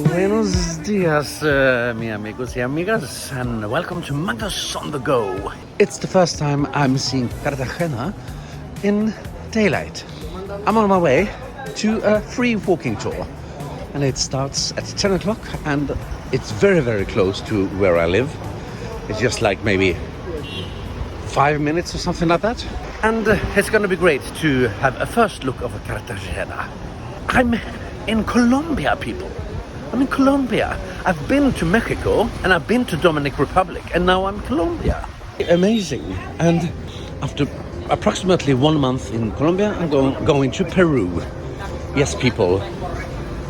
Buenos dias, mi amigos y amigas, and welcome to Mangoes on the Go. It's the first time I'm seeing Cartagena in daylight. I'm on my way to a free walking tour, and it starts at 10 o'clock, and it's very, very close to where I live. It's just like maybe 5 minutes or something like that. And it's going to be great to have a first look of Cartagena. I'm in Colombia, people. I'm in Colombia. I've been to Mexico and I've been to Dominican Republic, and now I'm in Colombia. Amazing. And after approximately 1 month in Colombia, I'm going to Peru. Yes, people,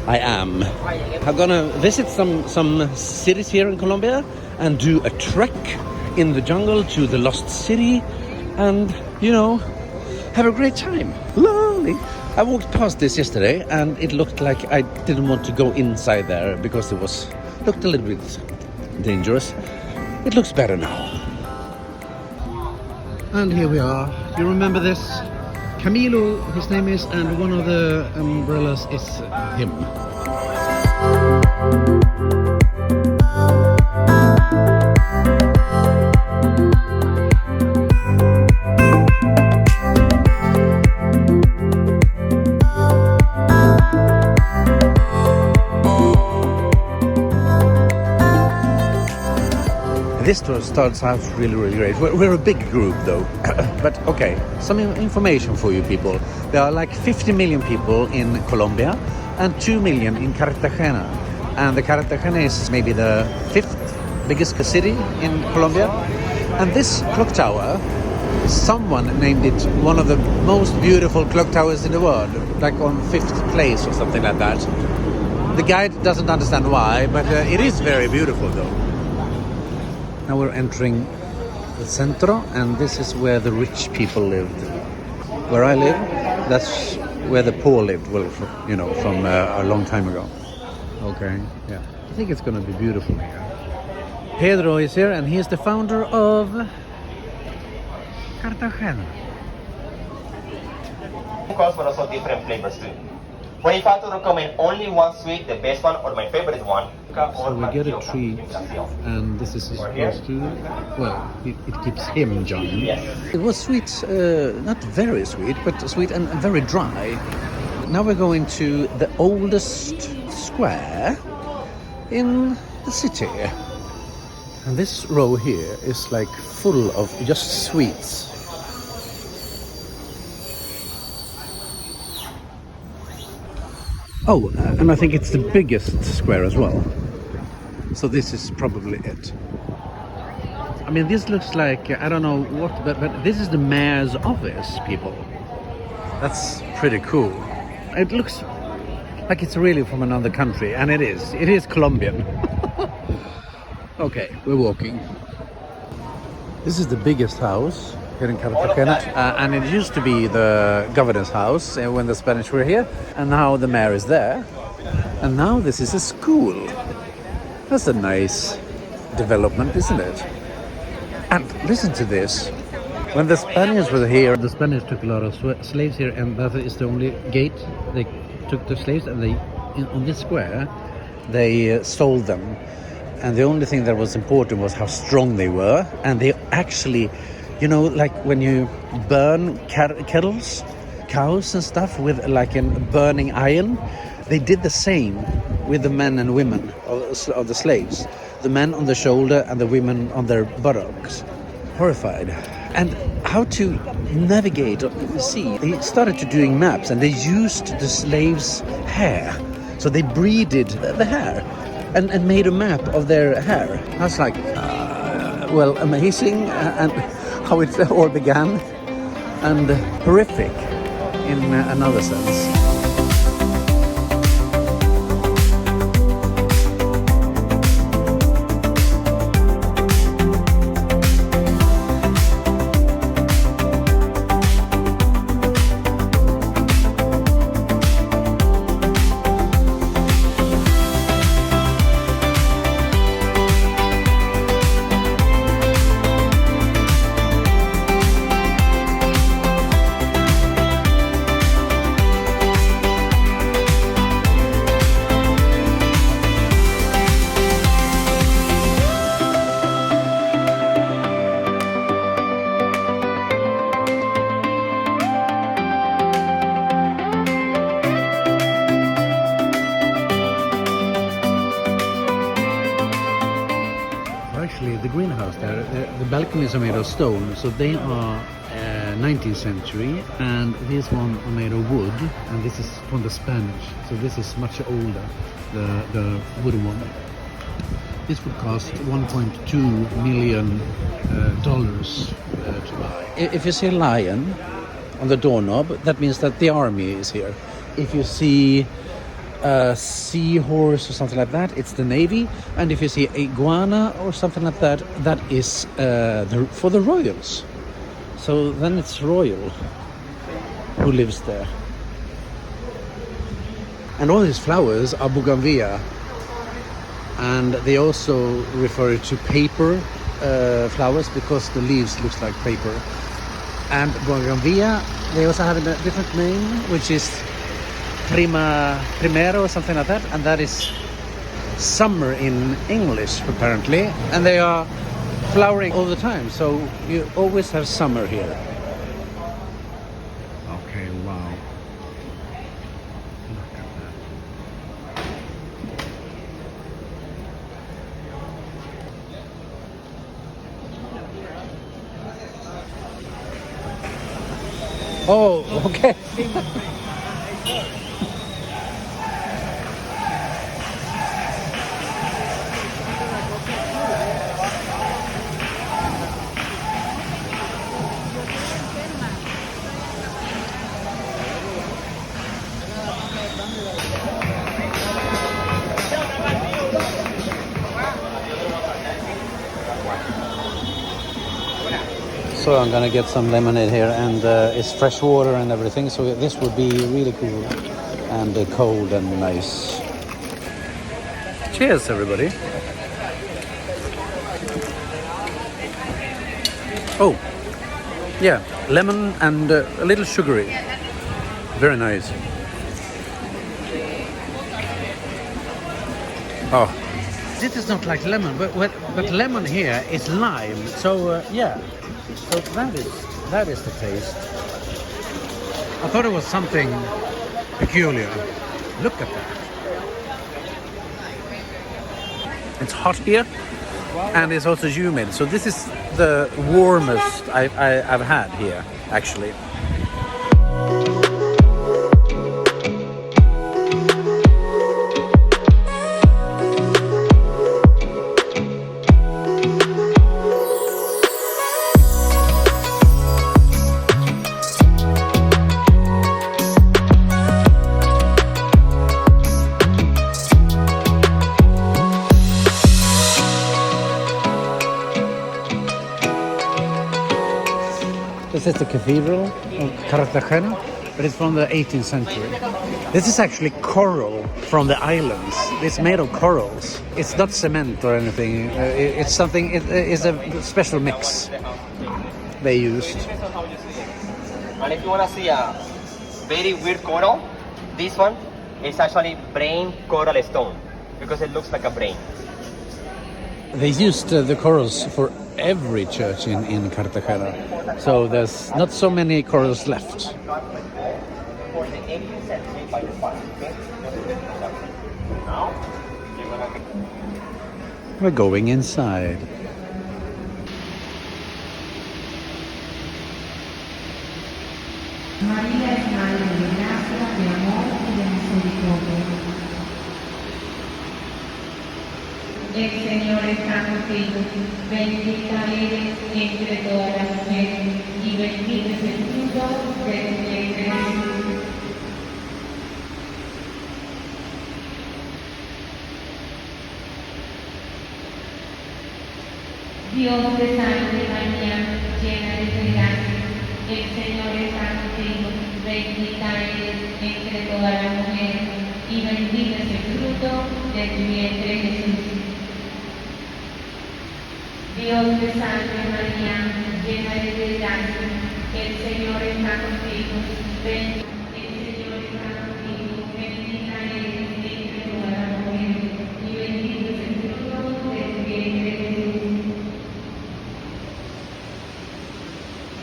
I am. I'm gonna visit some cities here in Colombia and do a trek in the jungle to the lost city and, you know, have a great time. Lovely. I walked past this yesterday and it looked like I didn't want to go inside there because it looked a little bit dangerous. It looks better now. And here we are. You remember this? Camilo, his name is, and one of the umbrellas is him. This tour starts out really, really great. We're a big group though, but okay, some information for you people. There are like 50 million people in Colombia and 2 million in Cartagena. And the Cartagena is maybe the 5th biggest city in Colombia. And this clock tower, someone named it one of the most beautiful clock towers in the world, like on 5th place or something like that. The guide doesn't understand why, but it is very beautiful though. Now we're entering the centro, and this is where the rich people lived. Where I live, that's where the poor lived, well, from a long time ago. Okay, yeah. I think it's going to be beautiful here. Pedro is here, and he is the founder of Cartagena. But also different flavors too. But if I had to recommend only one sweet, the best one or my favorite one. So we get a treat, and this is supposed to, well, it keeps him joining. Yes. It was sweet, not very sweet, but sweet and very dry. Now we're going to the oldest square in the city. And this row here is like full of just sweets. Oh, and I think it's the biggest square as well. So this is probably it. I mean, this looks like, I don't know what, but this is the mayor's office, people. That's pretty cool. It looks like it's really from another country, and it is. It is Colombian. Okay, we're walking. This is the biggest house here in Cartagena, and it used to be the governor's house when the Spanish were here, and now the mayor is there, and now this is a school. That's a nice development, isn't it? And listen to this. When the Spaniards were here, the Spanish took a lot of slaves here, and that is the only gate. They took the slaves, and on this square they sold them, and the only thing that was important was how strong they were. And they actually, you know, like when you burn kettles, cows and stuff with like a burning iron, they did the same with the men and women of the slaves. The men on the shoulder and the women on their buttocks. Horrified. And how to navigate the sea. They started to doing maps, and they used the slaves' hair. So they breeded the hair and made a map of their hair. I was like, well, amazing. And how it all began, and horrific in another sense. Actually, the greenhouse there, the balconies are made of stone, so they are 19th century, and this one are made of wood, and this is from the Spanish, so this is much older, the wooden one. This would cost $1.2 million to buy. If you see a lion on the doorknob, that means that the army is here. If you see a seahorse or something like that, it's the navy. And if you see iguana or something like that, that is for the royals. So then it's royal who lives there. And all these flowers are bougainvillea, and they also refer to paper flowers because the leaves looks like paper. And bougainvillea, they also have a different name, which is primero or something like that, and that is summer in English apparently, and they are flowering all the time, so you always have summer here. Okay, wow. Look at that. Oh, okay. So I'm gonna get some lemonade here, and it's fresh water and everything, so this would be really cool and cold and nice. Cheers, everybody. Oh, yeah, lemon and a little sugary. Very nice. Oh, this is not like lemon, but lemon here is lime. So yeah. So that is the taste. I thought it was something peculiar. Look at that. It's hot here, and it's also humid. So this is the warmest I've had here, actually. This is the cathedral of Cartagena, but it's from the 18th century. This is actually coral from the islands. It's made of corals. It's not cement or anything. It's something. It's a special mix they used. And if you want to see a very weird coral, this one is actually brain coral stone because it looks like a brain. They used the corals for every church in Cartagena, so there's not so many corals left. We're going inside. María es madre de gracia, de amor y de misericordia. El Señor está contigo, bendita eres entre todas las mujeres. Dios te salve María, llena eres de gracia, el Señor está contigo, bendita eres entre todas las mujeres, y bendito es el fruto de tu vientre Jesús. Dios te salve María, llena eres de gracia, el Señor está contigo, bendita bendita eres entre todas las mujeres, y bendito es el fruto de tu vientre Jesús.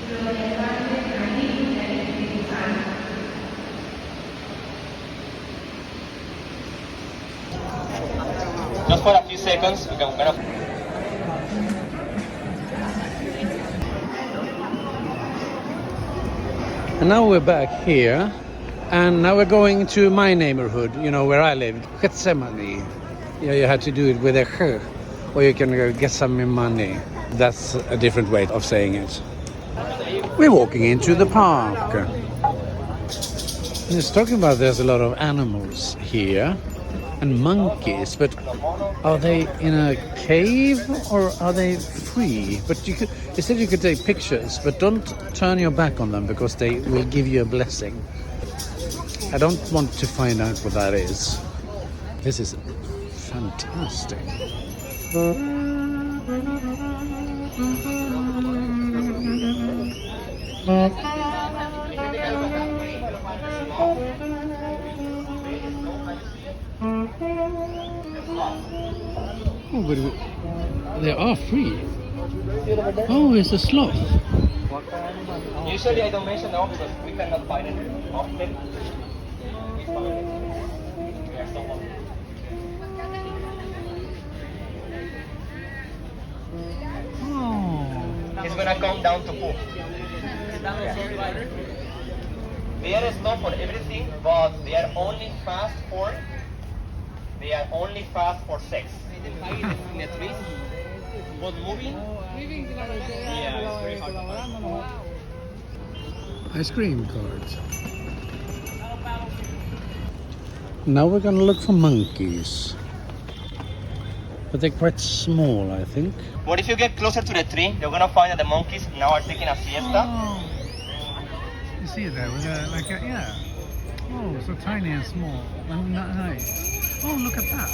Gloria al Padre, al Hijo y al Espíritu Santo. Just for a few seconds, we can kind of. And now we're back here, and now we're going to my neighborhood, you know, where I live, Getsemani. You had to do it with a ch, or you can go get some money. That's a different way of saying it. We're walking into the park. And it's talking about there's a lot of animals here, and monkeys, but are they in a cave or are they free? But you said you could take pictures, but don't turn your back on them because they will give you a blessing. I don't want to find out what that is. This is fantastic. Oh, but they are free. Oh, it's a sloth. Usually I don't mention now because we cannot find it often. We found it. We are so lucky. Oh. It's gonna come down to poop. They are slow for everything, but they are only fast for sex. In the trees, both moving. Yeah, it's very hard to find. Ice cream cards. Now we're gonna look for monkeys. But they're quite small, I think. But if you get closer to the tree, you're gonna find that the monkeys now are taking a siesta. Oh. You see it there with yeah. Oh, so tiny and small. And nice. Oh, look at that.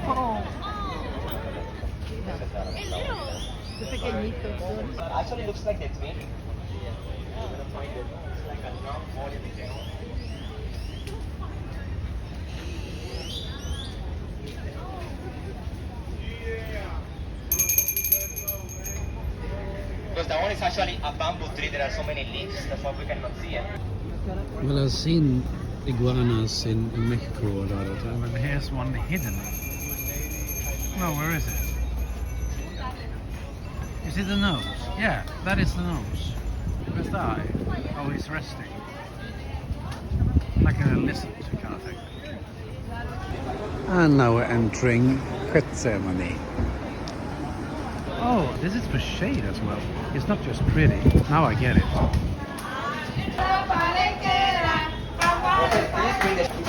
Oh. Actually looks like the tree. You're gonna find it. It's like a drum body. Because that one is actually a bamboo tree. There are so many leaves. That's why we cannot see it. Well, I've seen iguanas in Mexico a lot of time. But here's one hidden. No, where is it? Is it the nose? Yeah, that is the nose. Where's the eye? Oh, he's resting. Like a lizard kind of thing. And now we're entering Getsemani. Oh, this is for shade as well. It's not just pretty. Now I get it.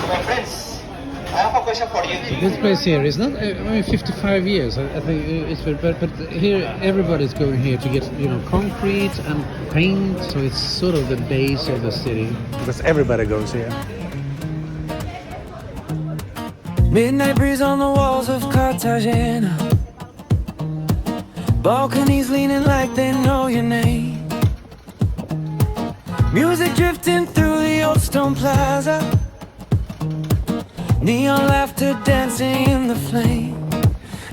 My friends, I have a question for you. This place here is not, 55 years. I think it's, but here everybody's going here to get, concrete and paint. So it's sort of the base of the city because everybody goes here. Midnight breeze on the walls of Cartagena. Balconies leaning like they know your name. Music drifting through the old stone plaza. Neon laughter dancing in the flame.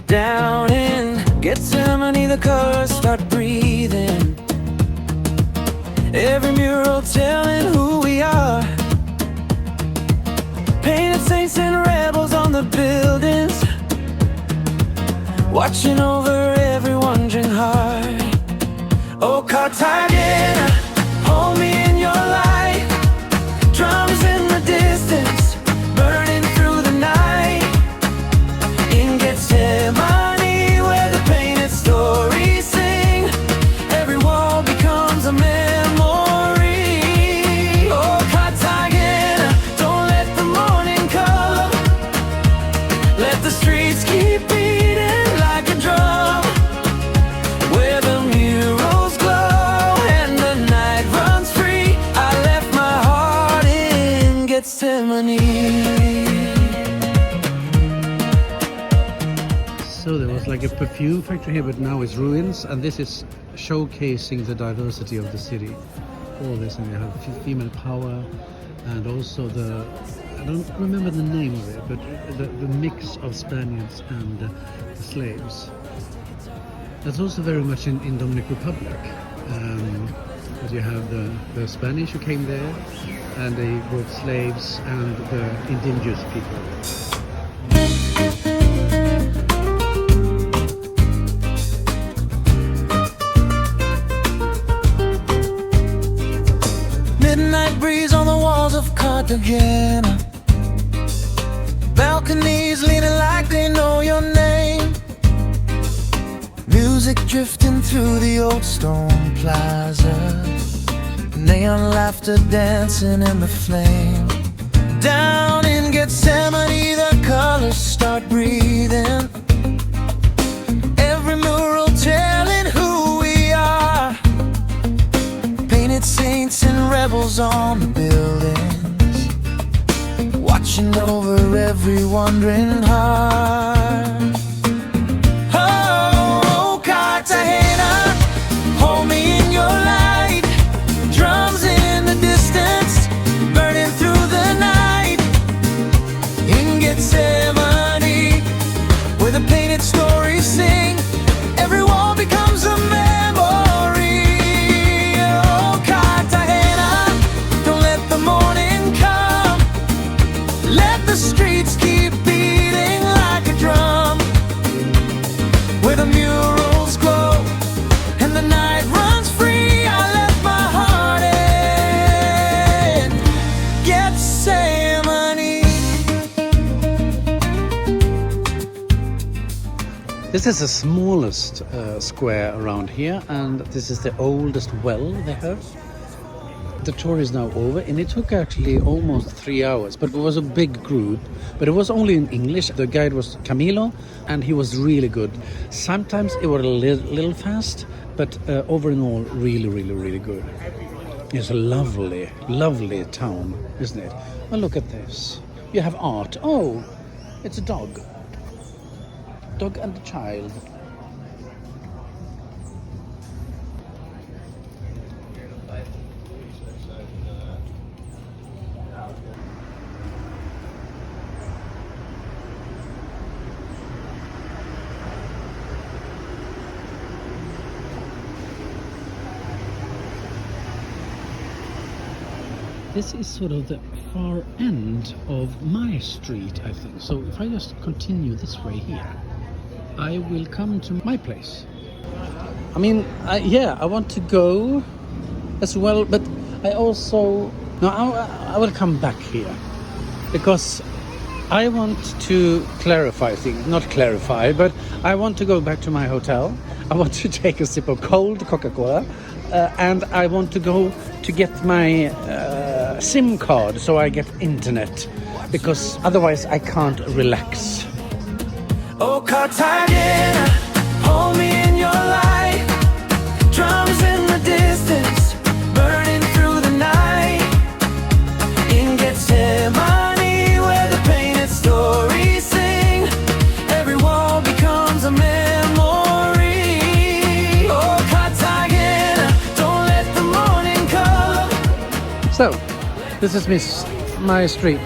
Down in Getsemani the colors start breathing. Every mural telling who we are. Painted saints and rebels on the buildings, watching over every wandering heart. Oh, Cartagena, hold me in your light. Drums in the distance, burning through the night. In Getsemani, where the painted stories sing, every wall becomes a memory. Oh, Cartagena, don't let the morning come. Let the streets keep beating. was like a perfume factory here, but now it's ruins, and this is showcasing the diversity of the city. All this, and you have female power, and also I don't remember the name of it, but the mix of Spaniards and the slaves. That's also very much in Dominican Republic. But you have the Spanish who came there, and they brought slaves and the indigenous people. Midnight breeze on the walls of Cartagena. Balconies leaning like they know your name. Music drifting through the old stone plaza. Neon laughter dancing in the flame. Down in Getsemani the colors start breathing. Every mural telling who we are. Painted saints and rebels on the buildings, watching over every wandering heart. Oh, Cartagena, hold me in your light. Drums in the distance, burning through the night. In Getsemani, where the painted stories sing, every wall becomes a memory. Oh, Cartagena, don't let the morning come. Let the streets keep beating like a drum. Where the murals glow and the night runs free, I left my heart in Getsemani. This is the smallest square around here, and this is the oldest well they have. The tour is now over, and it took actually almost 3 hours, but it was a big group, but it was only in English. The guide was Camilo, and he was really good. Sometimes it was a little fast, but over and all, really good. It's a lovely town, isn't it? Well, look at this. You have art. Oh, it's a dog. Dog and a child. This is sort of the far end of my street, I think. So if I just continue this way here, I will come to my place. I mean, yeah, I want to go as well, but I also... No, I will come back here, because I want to clarify things. Not clarify, but I want to go back to my hotel. I want to take a sip of cold Coca-Cola, and I want to go to get my SIM card so I get internet, because otherwise I can't relax. Oh, Cartagena, hold me in your light. Drums in the distance, burning through the night. In Getsemani, where the painted stories sing, every wall becomes a memory. Oh, Cartagena, don't let the morning come. So, this is my street.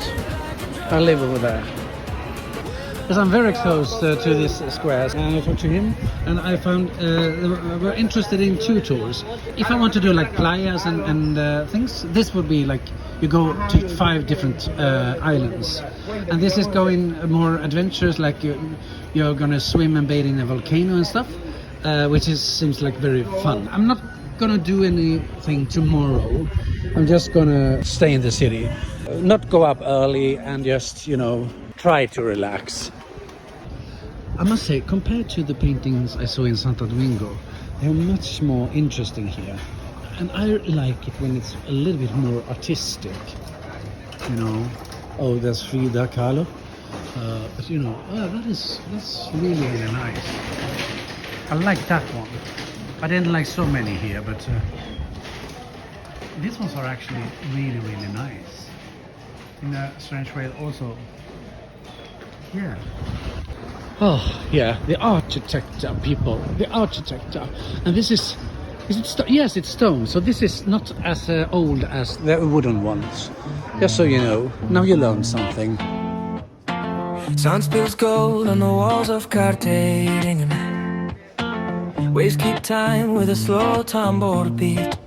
I live over there. Because I'm very close to this square, and I talked to him, and I found we're interested in 2 tours. If I want to do like playas and things, this would be like you go to 5 different islands, and this is going more adventurous, like you're gonna swim and bathe in a volcano and stuff, which seems like very fun. I'm not gonna do anything tomorrow. I'm just gonna stay in the city, not go up early, and just, you know, try to relax. I must say, compared to the paintings I saw in Santo Domingo, they're much more interesting here. And I like it when it's a little bit more artistic, you know. Oh, there's Frida Kahlo. But you know, that's really, really nice. I like that one. I didn't like so many here, but these ones are actually really, really nice. In a strange way also. Yeah. Oh, yeah, the architecture, people. The architecture. And this is it stone? Yes, it's stone. So this is not as old as the wooden ones. Just so you know. Now you learned something. Sun spills gold on the walls of Cartagena. Waves keep time with a slow tambour beat.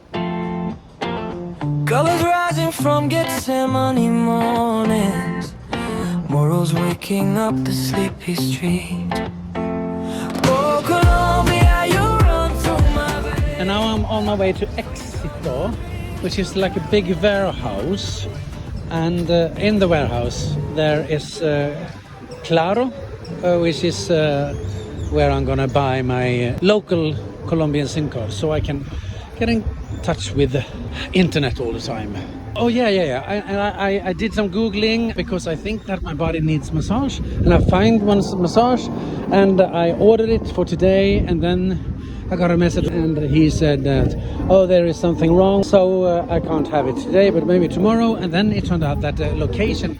Colors rising from Getsemaní mornings. Murals waking up the sleepy street. Oh, Colombia, you run through my veins. And now I'm on my way to Éxito, which is like a big warehouse. And in the warehouse there is Claro, which is where I'm gonna buy my local Colombian SIM card, so I can get in touch with the internet all the time. Oh yeah. I did some googling because I think that my body needs massage, and I find one massage, and I ordered it for today, and then I got a message and he said that, oh, there is something wrong, so I can't have it today, but maybe tomorrow. And then it turned out that the location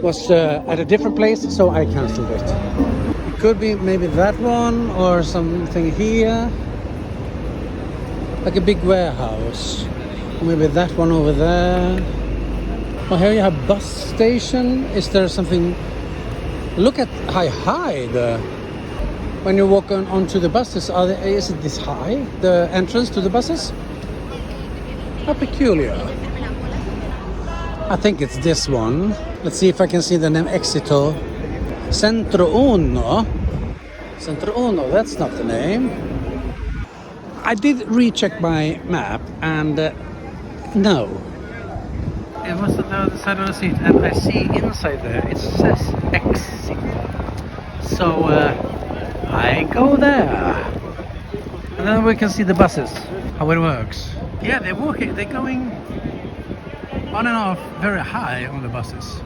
was at a different place, so I cancelled it. It could be maybe that one or something here, like a big warehouse. Or maybe that one over there. Oh, here you have bus station. Is there something? Look at how high when you walk onto the buses. Is it this high? The entrance to the buses? How peculiar. I think it's this one. Let's see if I can see the name. Éxito. Centro Uno. Centro Uno, that's not the name. I did recheck my map, and no. It was on the other side of the seat, and I see inside there, it says Éxito. So I go there. And then we can see the buses, how it works. Yeah, they're going on and off very high on the buses.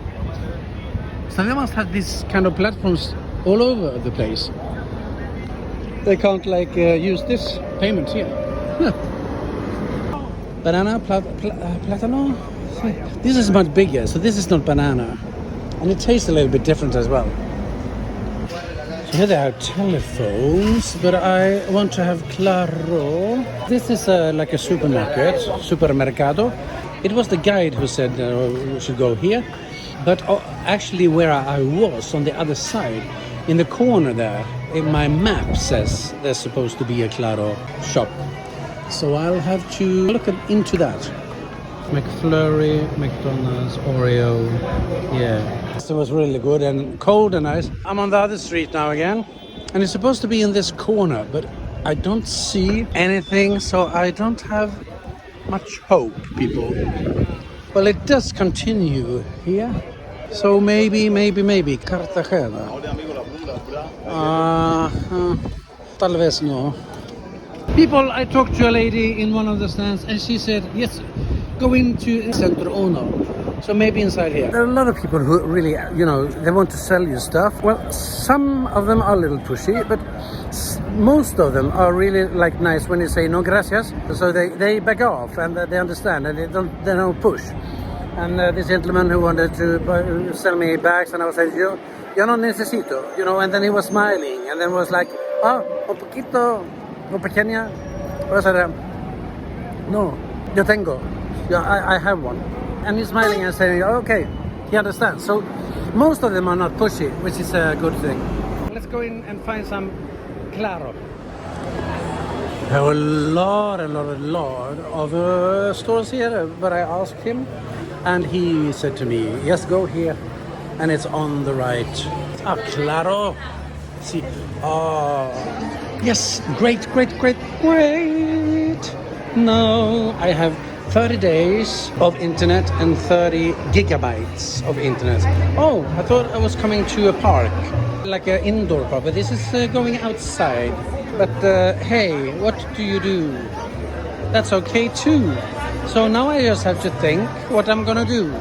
So they must have these kind of platforms all over the place. They can't use this payment here. Banana, platano. This is much bigger, so this is not banana, and it tastes a little bit different as well. So here they have telephones, but I want to have Claro. This is like a supermarket, supermercado. It was the guide who said we should go here, but actually where I was on the other side, in the corner there, in my map says there's supposed to be a Claro shop. So I'll have to look into that. McFlurry, McDonald's, Oreo, yeah. It was really good and cold and nice. I'm on the other street now again, and it's supposed to be in this corner, but I don't see anything, so I don't have much hope, people. Well, it does continue here, so maybe Cartagena. Tal vez no. People, I talked to a lady in one of the stands, and she said, yes, go into Centro Uno. So maybe inside here. There are a lot of people who really, they want to sell you stuff. Well, some of them are a little pushy, but most of them are really nice when you say no gracias. So they back off, and they understand, and they don't push. And this gentleman who wanted to sell me bags, and I was saying, yo no necesito, and then he was smiling, and then was like, un poquito, un pequeña. I said, no, yo tengo. Yeah, I have one. And he's smiling and saying, okay, he understands. So most of them are not pushy, which is a good thing. Let's go in and find some Claro. There were a lot of stores here, but I asked him, and he said to me, yes, go here, and it's on the right. Claro. See, yes, great. No, I have 30 days of internet and 30 gigabytes of internet. Oh, I thought I was coming to a park, like an indoor park, but this is going outside. But hey, what do you do? That's okay too. So now I just have to think what I'm gonna do.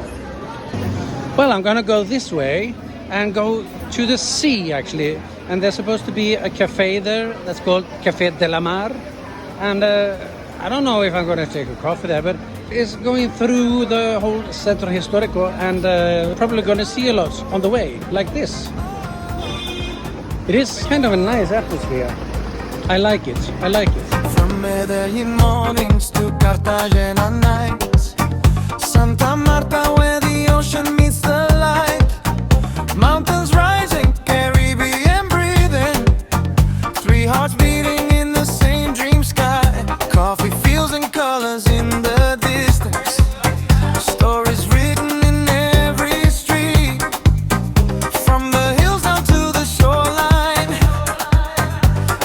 Well, I'm gonna go this way and go to the sea actually. And there's supposed to be a cafe there that's called Café de la Mar. And I don't know if I'm going to take a coffee there, but it's going through the whole Centro Histórico, and probably going to see a lot on the way, like this. It is kind of a nice atmosphere. I like it. I like it. From Medellin mornings to Cartagena nights, Santa Marta where the ocean meets the light, mountains rising, Caribbean breathing, three hearts beating in the same dream sky, coffee fields and colors in the distance, stories written in every street, from the hills down to the shoreline,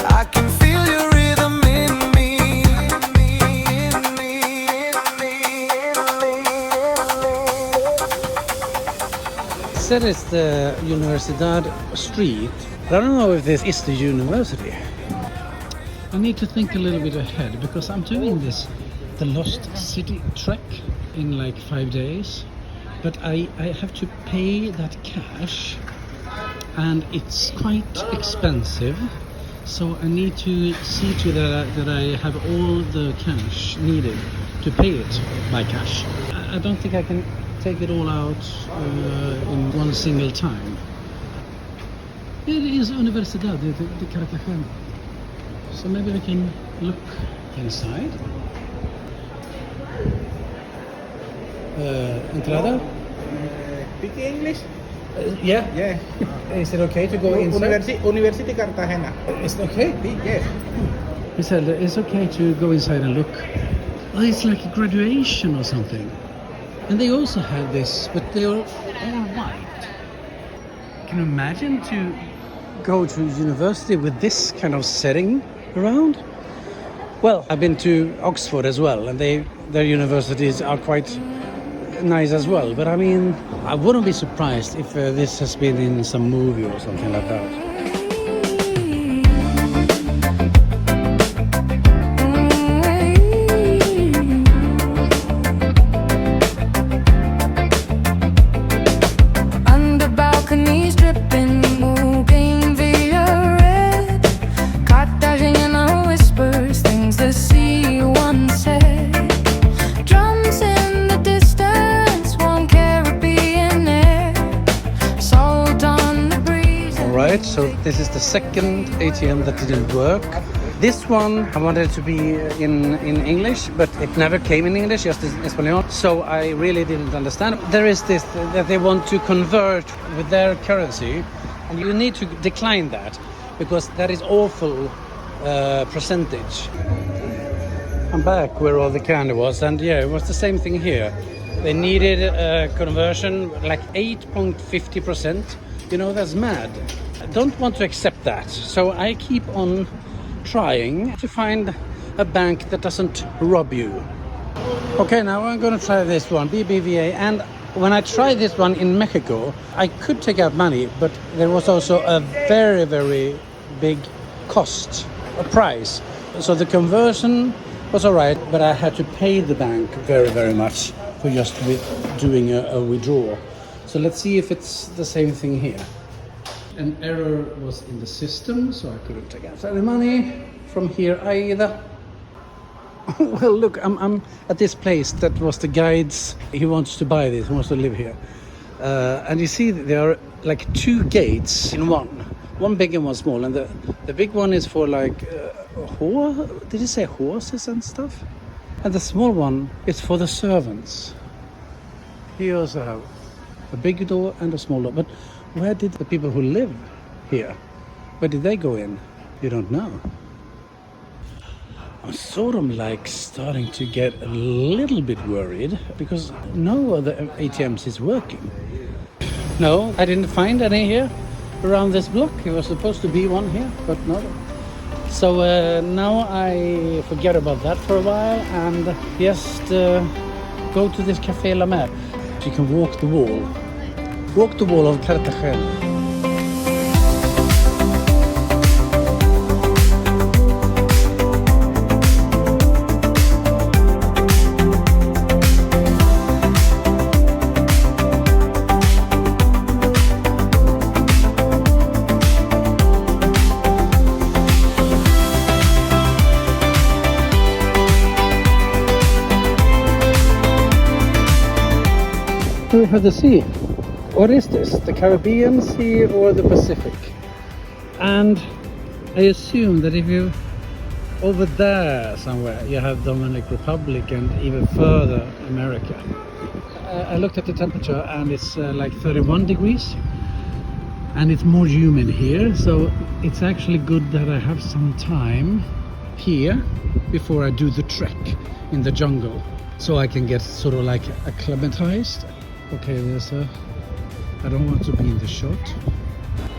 I can feel your rhythm in me, in me. It said it's the Universidad Street, but I don't know if this is the university. I need to think a little bit ahead because I'm doing the Lost City trek in like 5 days, but I have to pay that cash and it's quite expensive, so I need to see to that I have all the cash needed to pay it by cash. I don't think I can take it all out in one single time. It is Universidad de Cartagena, so maybe we can look inside. Entrada? Speak English? Yeah. Yeah. Is it okay to go inside? University Cartagena. It's okay. Yes. He said it's okay to go inside and look. Oh, it's like a graduation or something. And they also have this, but they're all white. Can you imagine to go to university with this kind of setting around? Well, I've been to Oxford as well, and their universities are quite nice as well. But I mean, I wouldn't be surprised if this has been in some movie or something like that. Under balconies dripping, moving via red. Cartagena whispers things the sea once said. Drums in the distance, warm Caribbean air. Salt on the breeze. Alright, so this is the second ATM that didn't work. This one I wanted it to be in English, but it never came in English, just in Espanol. So I really didn't understand. There is this that they want to convert with their currency, and you need to decline that because that is awful percentage. I'm back where all the candy was, and yeah, it was the same thing here. They needed a conversion like 8.50%. You know, that's mad. I don't want to accept that, so I keep on trying to find a bank that doesn't rob you. Okay, now I'm gonna try this one, BBVA, and when I tried this one in Mexico, I could take out money, but there was also a very, very big cost, a price. So the conversion was all right, but I had to pay the bank very, very much for just doing a withdrawal. So let's see if it's the same thing here. An error was in the system, so I couldn't take out any money from here either. Well, look, I'm at this place that was the guide's. He wants to buy this, he wants to live here. And you see that there are like two gates in one big and one small. And the big one is for like, did you say horses and stuff? And the small one is for the servants. He also have a big door and a small door. But where did the people who live here, where did they go in? You don't know. I'm sort of like starting to get a little bit worried because no other ATMs is working. No, I didn't find any here around this block. There was supposed to be one here, but no. So now I forget about that for a while and just go to this Café La Mer. You can walk the wall. Walk the wall of Cartagena. We have the sea. What is this? The Caribbean Sea or the Pacific? And I assume that if you over there somewhere you have Dominican Republic and even further America. I looked at the temperature and it's like 31 degrees and it's more humid here, so it's actually good that I have some time here before I do the trek in the jungle, so I can get sort of like acclimatized. Okay, I don't want to be in the shot.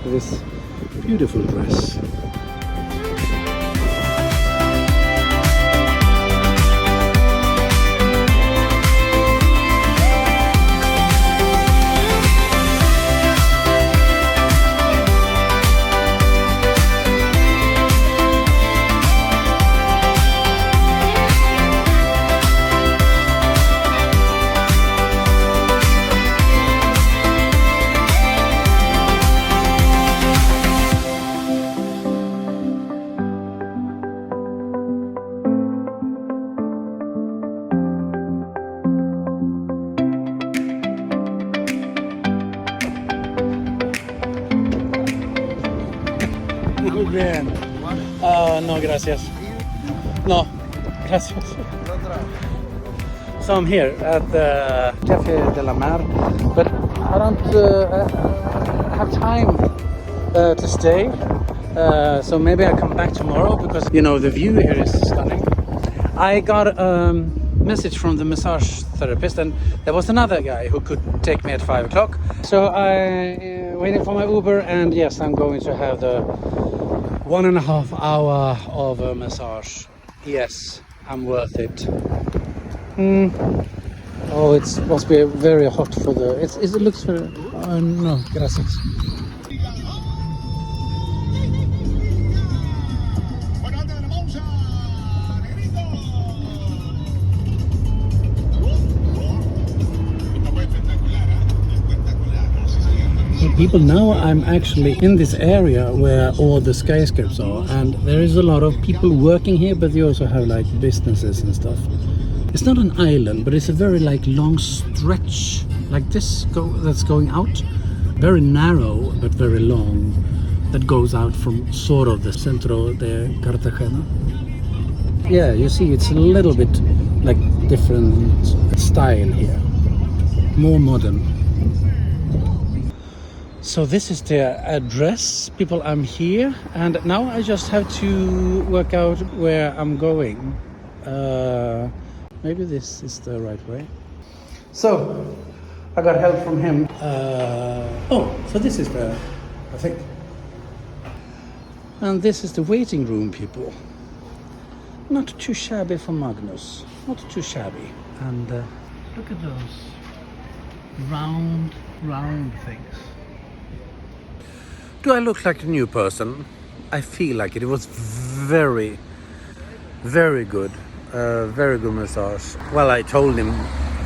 This beautiful dress. Muy bien. No, gracias. No, gracias. So I'm here at the Café de la Mar, but I don't have time to stay. So maybe I come back tomorrow because, you know, the view here is stunning. I got a message from the massage therapist, and there was another guy who could take me at 5 o'clock. So I waiting for my Uber, and yes, I'm going to have the 1.5 hour of a massage. Yes, I'm worth it. Oh, it must be very hot for the. It looks very. No, gracias. People, now I'm actually in this area where all the skyscrapers are, and there is a lot of people working here, but you also have like businesses and stuff. It's not an island, but it's a very like long stretch like this that's going out, very narrow but very long, that goes out from sort of the Centro de Cartagena. Yeah, you see it's a little bit like different style here, more modern. So this is the address, people. I'm here, and now I just have to work out where I'm going. Maybe this is the right way. So I got help from him. So this is the, I think. And this is the waiting room, people. Not too shabby for Magnus, not too shabby. And look at those round things. Do I look like a new person? I feel like it. It was very, very good. Very good massage. Well, I told him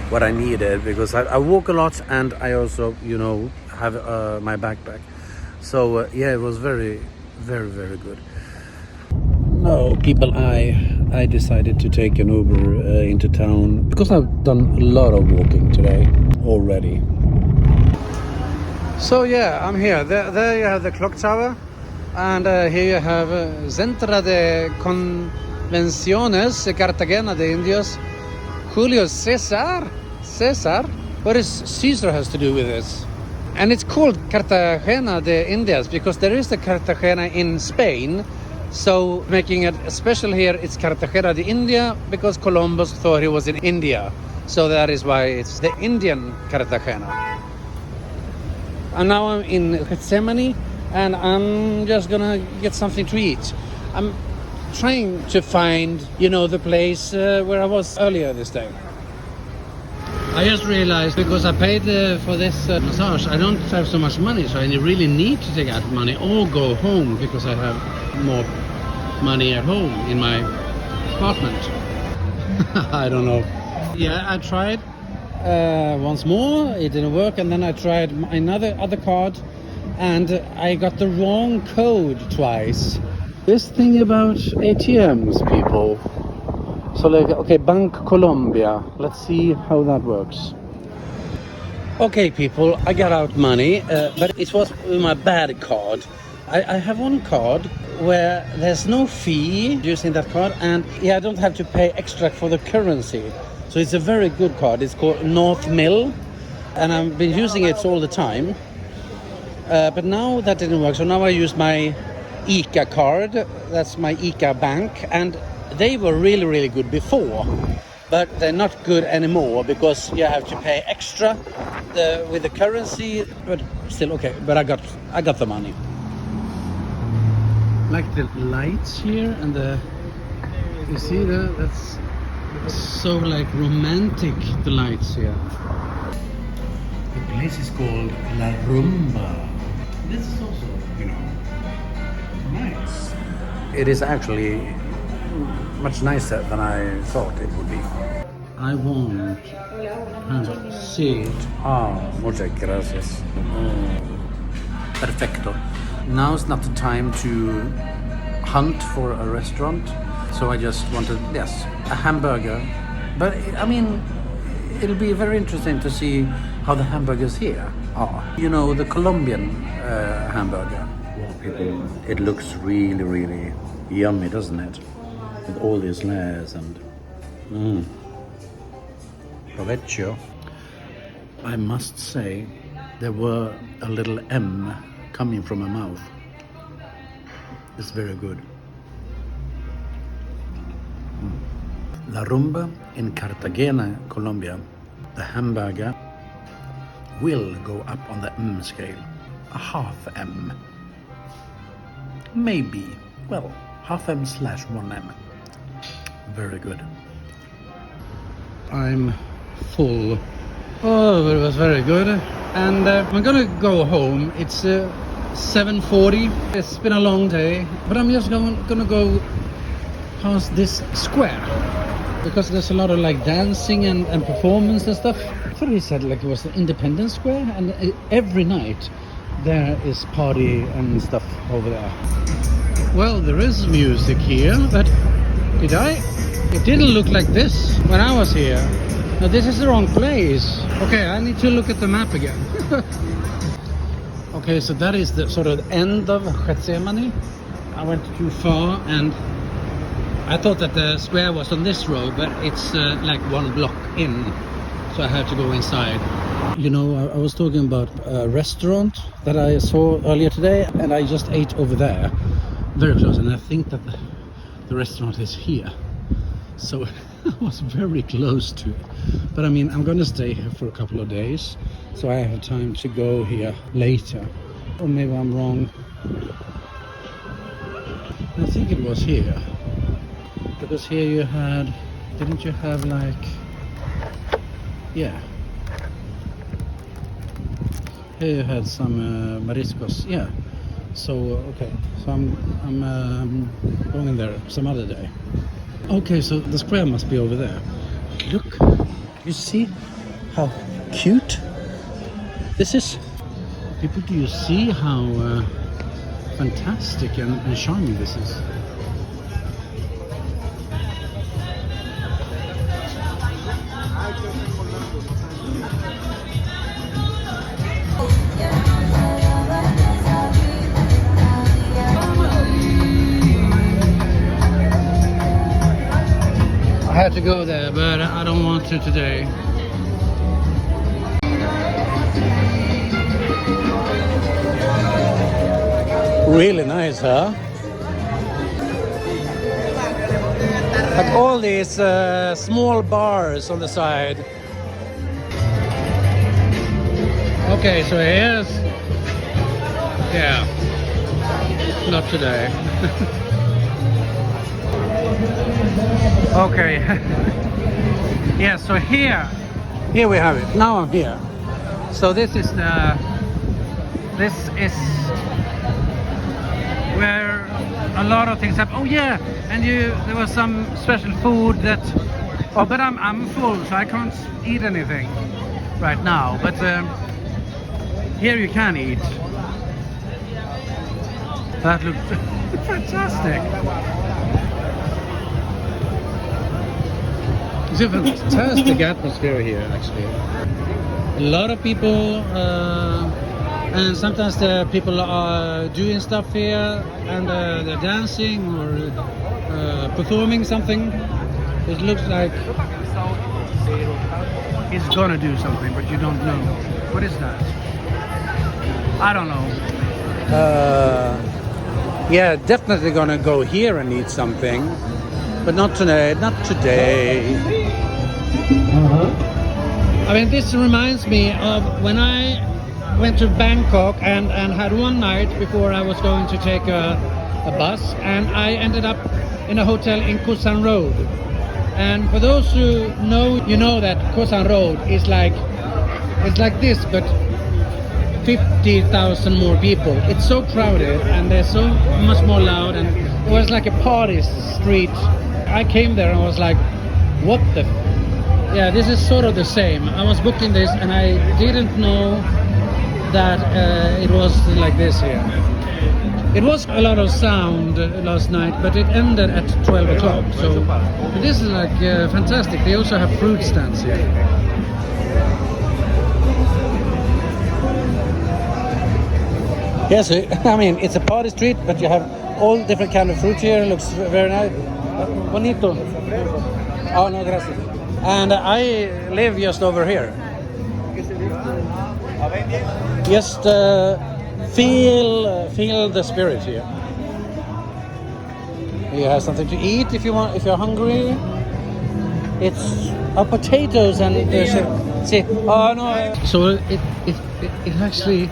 what I needed because I walk a lot, and I also, you know, have my backpack. So yeah, it was very, very, very good. No, people, I decided to take an Uber into town because I've done a lot of walking today already. So yeah, I'm here. There you have the clock tower, and here you have Centro de Convenciones Cartagena de Indios, Julio Cesar. What does Caesar has to do with this? And it's called Cartagena de Indias because there is the Cartagena in Spain. So making it special here, it's Cartagena de India because Columbus thought he was in India. So that is why it's the Indian Cartagena. And now I'm in Getsemani, and I'm just gonna get something to eat. I'm trying to find, you know, the place where I was earlier this day. I just realized because I paid for this massage, I don't have so much money, so I really need to take out money or go home because I have more money at home in my apartment. I don't know. Yeah, I tried once more, it didn't work, and then I tried other card, and I got the wrong code twice. This thing about ATMs, people. So like, okay, Bank Colombia. Let's see how that works. Okay, people, I got out money, but it was my bad card. I have one card where there's no fee using that card, and I don't have to pay extra for the currency. So it's a very good card. It's called North Mill, and I've been using it all the time. But now that didn't work, so now I use my ICA card. That's my ICA bank, and they were really, really good before. But they're not good anymore because you have to pay extra with the currency. But still okay. But I got the money. Like the lights here and you see that's so like romantic, the lights here. The place is called La Rumba. This is also, nice. It is actually much nicer than I thought it would be. I want to see it. Muchas gracias. Perfecto. Now's not the time to hunt for a restaurant, so I just wanted, a hamburger. But I mean, it'll be very interesting to see how the hamburgers here are. The Colombian hamburger. Well, people, it looks really, really yummy, doesn't it? With all these layers and provecho. I must say, there were a little M coming from my mouth. It's very good. La Rumba in Cartagena, Colombia. The hamburger will go up on the M scale. A half M. Maybe. Well, half M / 1 M. Very good. I'm full. Oh, it was very good. And I'm gonna go home. It's 7:40. It's been a long day, but I'm just gonna go past this square because there's a lot of like dancing and performance and stuff. I thought he said like it was the Independence Square, and every night there is party and stuff over there. Well, there is music here, but it didn't look like this when I was here. Now this is the wrong place. Okay, I need to look at the map again. Okay, so that is the sort of end of Getsemani. I went too far and I thought that the square was on this road, but it's like one block in. So I had to go inside. I was talking about a restaurant that I saw earlier today, and I just ate over there, very close, and I think that the restaurant is here. So I was very close to it. But I mean, I'm gonna stay here for a couple of days, so I have time to go here later. Or maybe I'm wrong. I think it was here. Because here you had, didn't you have like, here you had some mariscos, So okay, so I'm going there some other day. Okay, so the square must be over there. Look, you see how cute this is? People, do you see how fantastic and charming this is? I had to go there, but I don't want to today. Really nice, huh? Like all these small bars on the side. Okay, so here's... not today. Okay. So here we have it. Now I'm here. So this is where a lot of things happen. Oh yeah, and there was some special food that. Oh, but I'm full, so I can't eat anything right now. But here you can eat. That looked fantastic. It's a fantastic atmosphere here, actually. A lot of people And sometimes the people are doing stuff here, and they're dancing or performing something. It looks like he's gonna do something, but you don't know. What is that? I don't know. Yeah, definitely gonna go here and eat something, but not today. Not today. I mean, this reminds me of when I went to Bangkok and had one night before I was going to take a bus, and I ended up in a hotel in Koh San Road. And for those who know, you know that Koh San Road is like, it's like this, but 50,000 more people. It's so crowded and they're so much more loud, and it was like a party street. I came there and I was like, what the yeah, this is sort of the same. I was booking this and I didn't know that it was like this here. It was a lot of sound last night, but it ended at 12 o'clock. So this is like fantastic. They also have fruit stands here. Yes, I mean, it's a party street, but you have all different kind of fruit here. It looks very nice. Bonito. Oh, no, gracias. And I live just over here. Just feel the spirit here. You have something to eat if you want, if you're hungry. It's potatoes and see. Oh no. So it actually.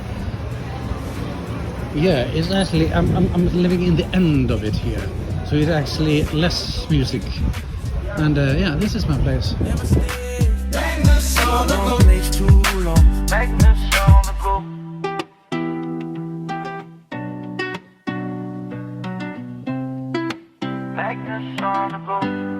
Yeah, it's actually I'm living in the end of it here, so it's actually less music, and yeah, this is my place. Magnus on the go. Place too long. Magnus on the go. Magnus on the go.